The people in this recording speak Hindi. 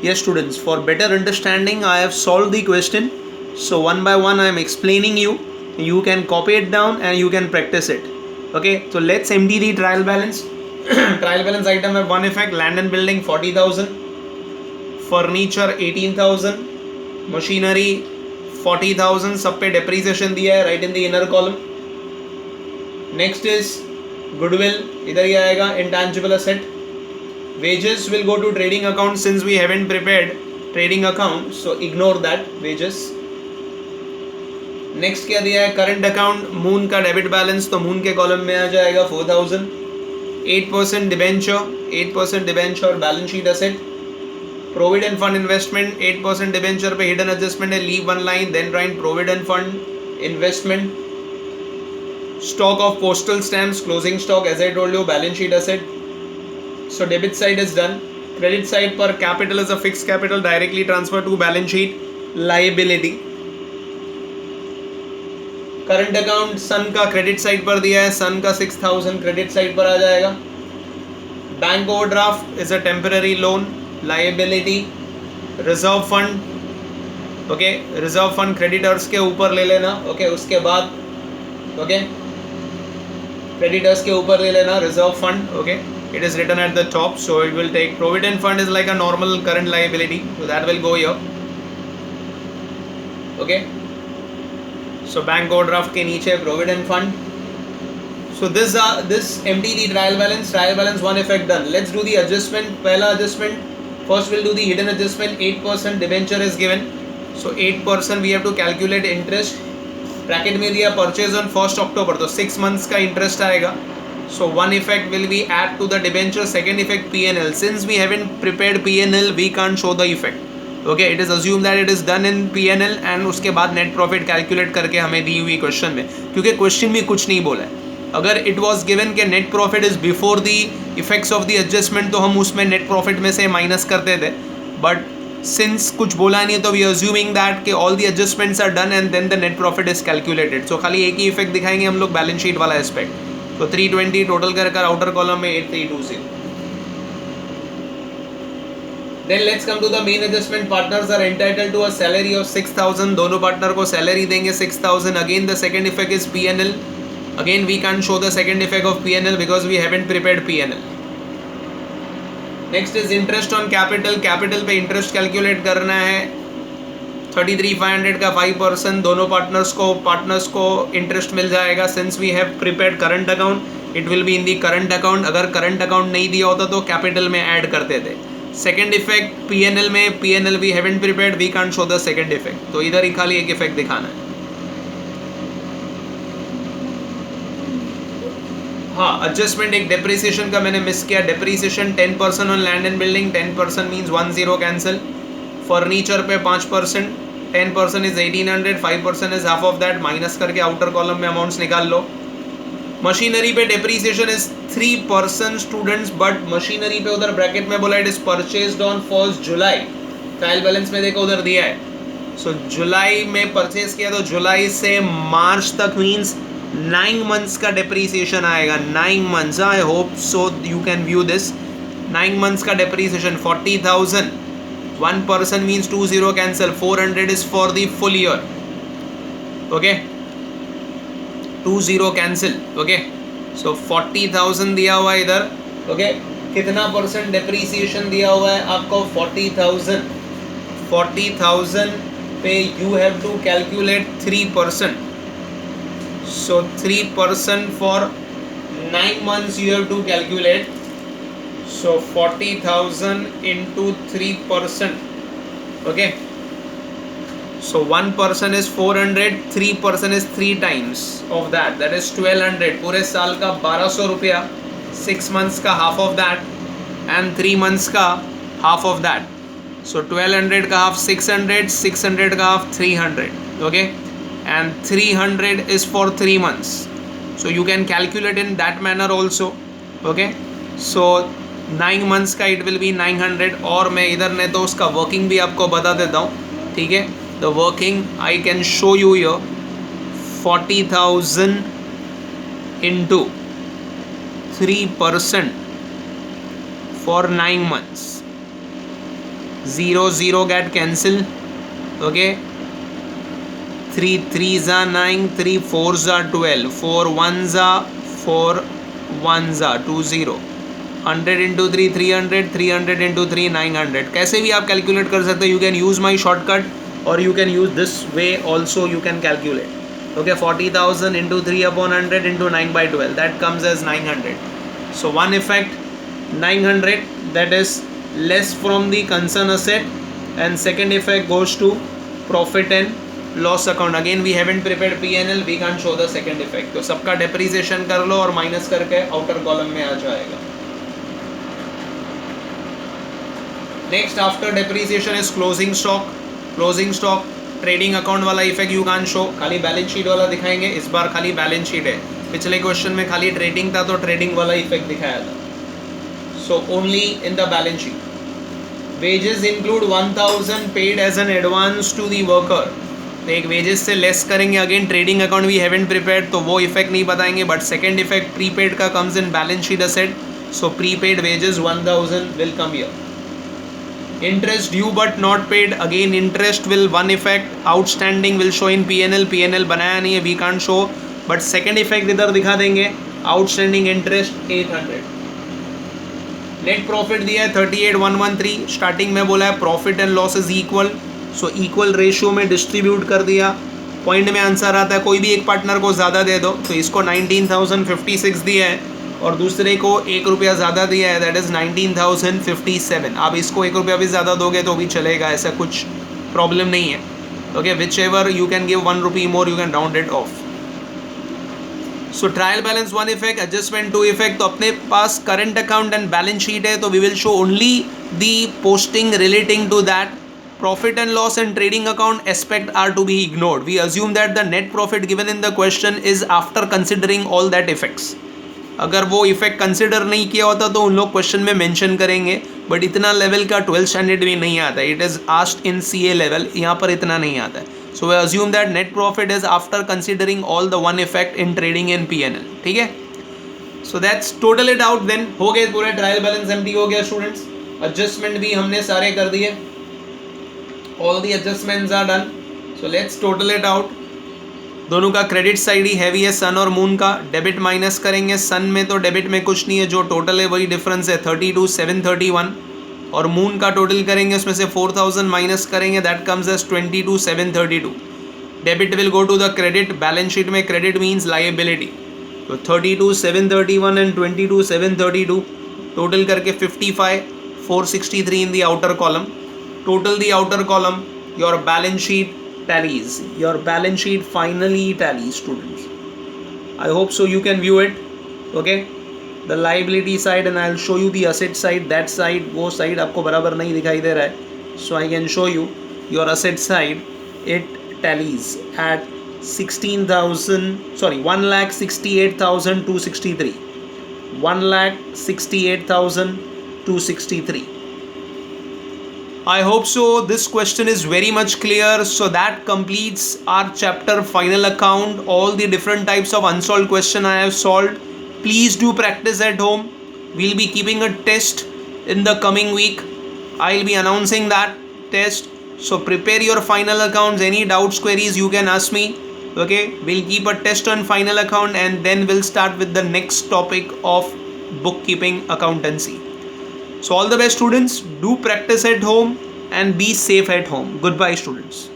Yes students, for better understanding I have solved the question. So one by one I am explaining you. You can copy it down and you can practice it. Okay, so let's empty the trial balance. Trial balance item have one effect: land and building 40,000, furniture 18,000, machinery 40,000, सब पे डेप्रीसिएशन दिया है, right in the inner column. Next is goodwill, इधर ही आएगा. Intangible asset, wages will go to trading account since we haven't prepared trading account, so ignore that wages. Next क्या दिया है? करंट अकाउंट, मून का डेबिट बैलेंस, तो मून के कॉलम में आ जाएगा 4,000. 8% debenture, 8% debenture balance sheet asset. Provident fund investment 8% debenture पे हिडन एडजस्टमेंट है, leave one line, then write provident fund investment. Stock of postal stamps, closing stock as I told you, balance sheet asset. So debit side is done. Credit side पर capital is a fix capital directly transfer to balance sheet liability. Current account सन का क्रेडिट साइड पर दिया है, सन का 6,000 क्रेडिट साइड पर आ जाएगा. Bank overdraft is a temporary loan liability. Reserve fund, okay, reserve fund creditors के ऊपर ले लेना. ओके, उसके बाद ओके क्रेडिटर्स के ऊपर ले लेना reserve fund. Okay, it is written at the top, so it will take. Provident fund is like a normal current liability, so that will go here. Okay, so bank overdraft के नीचे provident fund. So this empty the trial balance one effect done. Let's do the adjustment. पहला adjustment, first we'll do the hidden adjustment. 8% debenture is given, so 8% we have to calculate interest. Bracket में दिया purchase on 1st October, तो 6 months का interest आएगा. So one effect will be add to the debenture. Second effect P&L. Since we haven't prepared P&L, we can't show the effect. Okay, it is assumed that it is done in P&L and उसके बाद net profit calculate करके हमें दी हुई क्वेश्चन में, क्योंकि क्वेश्चन में कुछ नहीं बोला है. अगर इट वॉज गिवन के net profit is before the effects of the adjustment, तो हम उसमें नेट प्रॉफिट में से माइनस करते थे. बट सिंस कुछ बोला नहीं है, तो वी आर अज्यूमिंग दैट कि all the adjustments are done and then the net profit is calculated. So खाली एक ही इफेक्ट दिखाएंगे हम लोग, बैलेंस शीट वाला एस्पेक्ट. तो 320 टोटल कर आउटर कॉलम में 8320. Then let's come to the main adjustment. Partners are entitled to a salary of 6,000. दोनों पार्टनर को सैलरी देंगे 6,000. Again the second effect is P&L. Again we can't show the second effect of P&L because we haven't prepared P&L. Next is interest on capital. Capital पे interest calculate करना है. 33,500 का 5%. दोनों पार्टनर्स को interest मिल जाएगा. Since we have prepared current account, it will be in the current account. अगर current account नहीं दिया होता तो capital में add करते थे. Second effect P&L में, P&L we haven't prepared, we can't show the second effect. तो इधर ही खाली एक effect दिखाना है. हाँ, एडजस्टमेंट एक डेप्रीसिएशन का मैंने मिस किया. Depreciation 10% on land and building, 10% means 10 cancel. Furniture पे 5%, 10% is 1800, 5% is half of that, minus करके आउटर कॉलम में अमाउंट्स निकाल लो. मशीनरी पे depreciation is 3% students, but machinery पे उधर ब्रैकेट में बोला it is purchased on 1 July. Trial balance में देखो उधर दिया है. सो जुलाई में परचेज किया, तो जुलाई से मार्च तक मीन्स 9 months का डेप्रीसिएशन आएगा. 9 months, I hope so you can view this. 9 months का depreciation 40,000. 1% means 20 cancel. 400 is for the full year. Okay, 20 cancel. Okay, so 40,000 दिया हुआ है इधर. ओके, कितना परसेंट डेप्रीसिएशन दिया हुआ है आपको? 40,000. 40,000 पे you have to calculate 3%. So 3% for 9 months you have to calculate. So 40,000 into 3%. Okay. So 1% is 400, 3% is 3 times of that. That is 1200. पूरे साल का 1200 रुपया. 6 months का half of that and 3 months का half of that. So 1200 का half 600, 600 का half 300. Okay. And 300 is for 3 months, so you can calculate in that manner also. Okay, so 9 months का it will be 900. और मैं इधर ने तो उसका वर्किंग भी आपको बता देता हूँ. ठीक है, the working I can show you here. 40,000 into 3% for 9 months. 0 0 get cancel. Okay, 3 3s are 9, 3 4s are 12, 4 1s are 4 1s are 20, 100 into 3 300, 300 into 3 900. कैसे भी आप कैलकुलेट कर सकते हो. You can use my shortcut और you can use this way also. You can calculate. Okay, 40,000 into 3 upon 100 into 9 by 12, that comes as 900. So one effect 900, that is less from the concern asset, and second effect goes to profit and loss account. Again we haven't prepared P&L, we can't show the second effect. तो सबका depreciation कर लो और माइनस करके outer column में आ जाएगा. Next after depreciation is closing stock. Closing stock trading account वाला इफेक्ट यू कैन शो. खाली बैलेंस शीट वाला दिखाएंगे. इस बार खाली बैलेंस शीट है. पिछले क्वेश्चन में खाली ट्रेडिंग था तो ट्रेडिंग वाला इफेक्ट दिखाया था. So only in the balance sheet. Wages include 1000 paid as an advance to the worker. तो एक वेजेस से लेस करेंगे. Again trading account we haven't prepared तो वो इफेक्ट नहीं बताएंगे. बट सेकेंड इफेक्ट प्रीपेड का comes in balance sheet asset. So prepaid wages 1000 will come here. Interest due but not paid, again interest will one effect. Outstanding will show in P&L. P&L बनाया नहीं है, we can't show, but second effect इधर दिखा देंगे. Outstanding interest 800. Net profit दिया है 38,113. स्टार्टिंग में बोला है profit and loss is equal, so equal ratio में डिस्ट्रीब्यूट कर दिया. पॉइंट में आंसर आता है. कोई भी एक पार्टनर को ज़्यादा दे दो. तो इसको 19,056 दिया है और दूसरे को 1 रुपया ज़्यादा दिया है, दैट इज़ 19,057. आप इसको 1 रुपया भी ज़्यादा दोगे तो भी चलेगा, ऐसा कुछ प्रॉब्लम नहीं है. Okay, whichever you can give 1 rupee more, you can round it off. So trial balance 1 effect, adjustment 2 effect. तो अपने पास current account and balance sheet है तो we will show only the posting relating to that. Profit and loss and trading account aspect are to be ignored. We assume that the net profit given in the question is after considering all that effects. अगर वो इफेक्ट कंसिडर नहीं किया होता तो उन लोग क्वेश्चन में मेंशन करेंगे, बट इतना लेवल का 12th स्टैंडर्ड भी नहीं आता है. It is asked in CA level, यहाँ पर इतना नहीं आता है. So we assume that net profit is after considering all the one effect in trading in P&L. ठीक है, so that's total it out. देन हो गए पूरे ट्रायल बैलेंस एम्प्टी हो गया स्टूडेंट्स. एडजस्टमेंट भी हमने सारे कर दिए. All the adjustments are done. So let's total it out. दोनों का क्रेडिट साइड ही हैवी है, सन और मून का. डेबिट माइनस करेंगे. सन में तो डेबिट में कुछ नहीं है, जो टोटल है वही डिफरेंस है 32,731. और मून का टोटल करेंगे, उसमें से 4,000 माइनस करेंगे, that comes as 22,732. Debit will go to the credit. Balance sheet में क्रेडिट मीन्स लाइबिलिटी. तो 32,731 एंड 22,732 टोटल करके 55,463 in the outer column. Total the outer column, your balance sheet tallies. Your balance sheet finally tallies, students. I hope so you can view it. Okay, the liability side and I'll show you the asset side. That side, वो side आपको बराबर नहीं दिखाई दे रहा है, so I can show you your asset side. It tallies at 1,68,263. 1,68,263. I hope so. This question is very much clear. So that completes our chapter final account. All the different types of unsolved question I have solved. Please do practice at home. We'll be keeping a test in the coming week. I'll be announcing that test. So prepare your final accounts. Any doubts, queries, you can ask me. Okay, we'll keep a test on final account and then we'll start with the next topic of bookkeeping accountancy. So all the best students, do practice at home and be safe at home. Goodbye students.